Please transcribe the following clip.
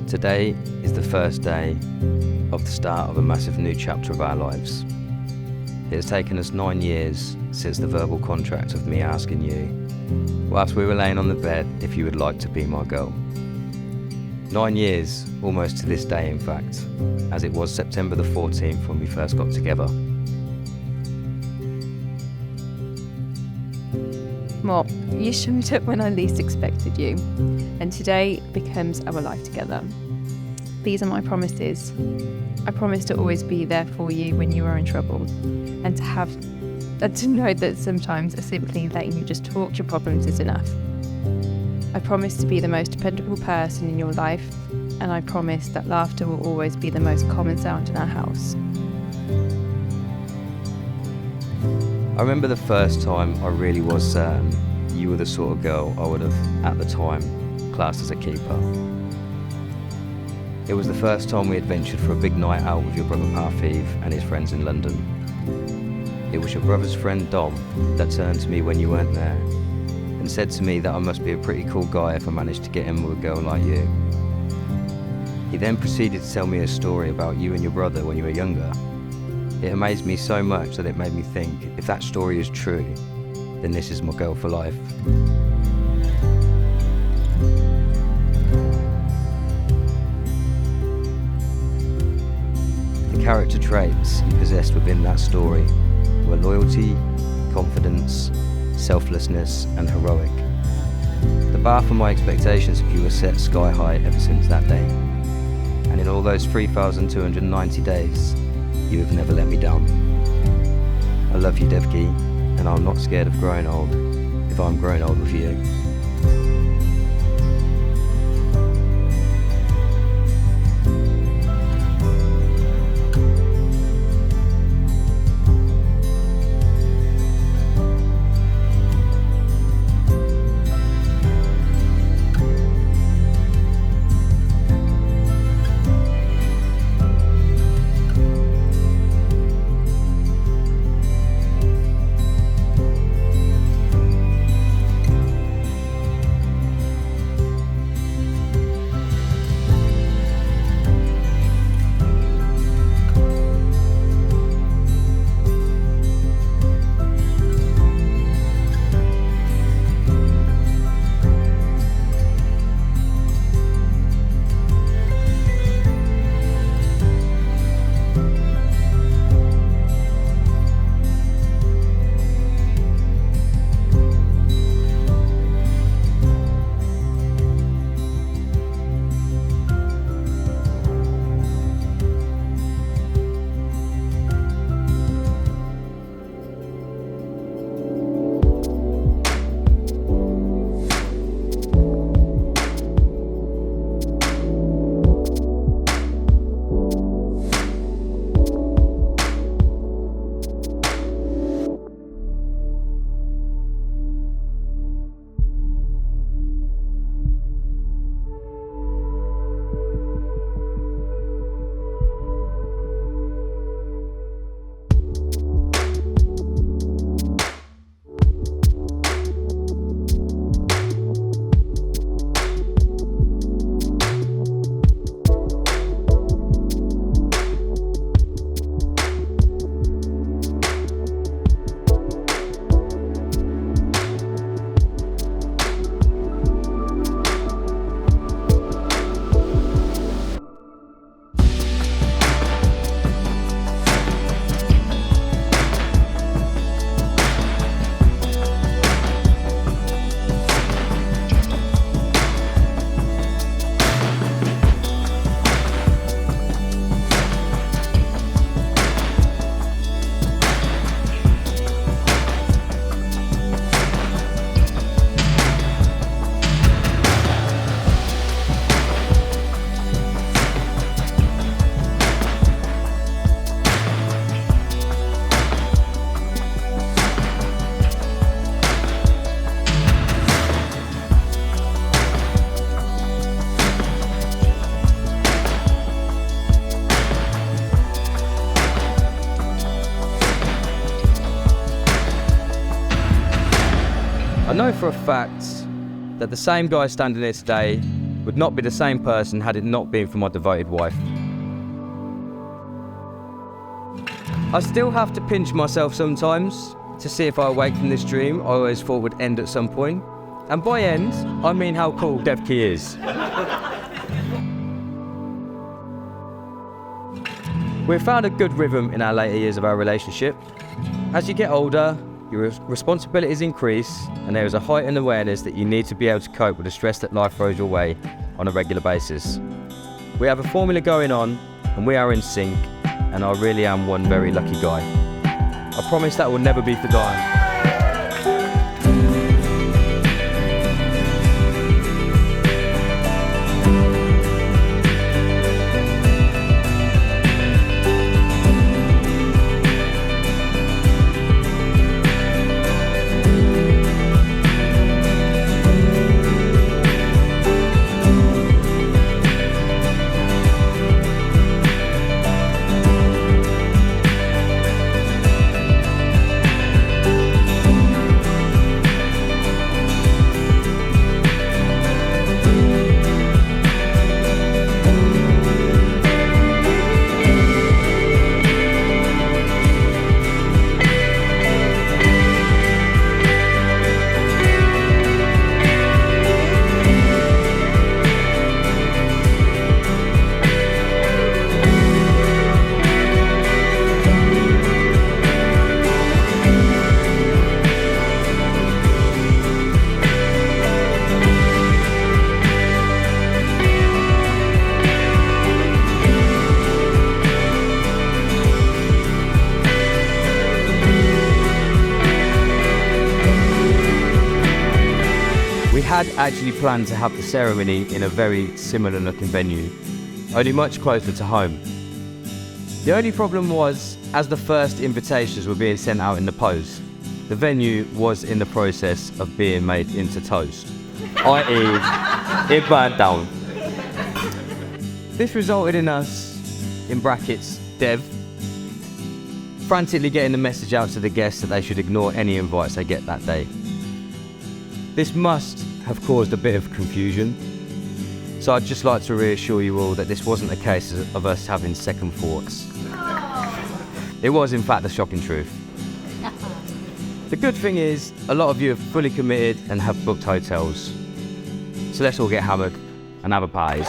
Today is the first day of the start of a massive new chapter of our lives. It has taken us 9 years since the verbal contract of me asking you, whilst we were laying on the bed, if you would like to be my girl. 9 years, almost to this day in fact, as it was September the 14th when we first got together. Well, you showed up when I least expected you, and today becomes our life together. These are my promises. I promise to always be there for you when you are in trouble, and to know that sometimes simply letting you just talk your problems is enough. I promise to be the most dependable person in your life, and I promise that laughter will always be the most common sound in our house. I remember the first time I really was certain you were the sort of girl I would have, at the time, classed as a keeper. It was the first time we had ventured for a big night out with your brother Partheev and his friends in London. It was your brother's friend Dom that turned to me when you weren't there and said to me that I must be a pretty cool guy if I managed to get in with a girl like you. He then proceeded to tell me a story about you and your brother when you were younger. It amazed me so much that it made me think, if that story is true, then this is my girl for life. The character traits you possessed within that story were loyalty, confidence, selflessness, and heroic. The bar for my expectations of you was set sky high ever since that day. And in all those 3,290 days, you have never let me down. I love you, Devki, and I'm not scared of growing old if I'm growing old with you. I know for a fact that the same guy standing here today would not be the same person had it not been for my devoted wife. I still have to pinch myself sometimes to see if I awake from this dream I always thought would end at some point. And by end, I mean how cool Devki is. We've found a good rhythm in our later years of our relationship. As you get older, your responsibilities increase, and there is a heightened awareness that you need to be able to cope with the stress that life throws your way on a regular basis. We have a formula going on, and we are in sync, and I really am one very lucky guy. I promise that will never be forgotten. We had actually planned to have the ceremony in a very similar looking venue, only much closer to home. The only problem was, as the first invitations were being sent out in the post, the venue was in the process of being made into toast, i.e. it burned down. This resulted in us, in brackets, Dev, frantically getting the message out to the guests that they should ignore any invites they get that day. This must have caused a bit of confusion, so I'd just like to reassure you all that this wasn't a case of us having second thoughts. It was in fact the shocking truth. The good thing is, a lot of you have fully committed and have booked hotels. So let's all get hammered and have a party.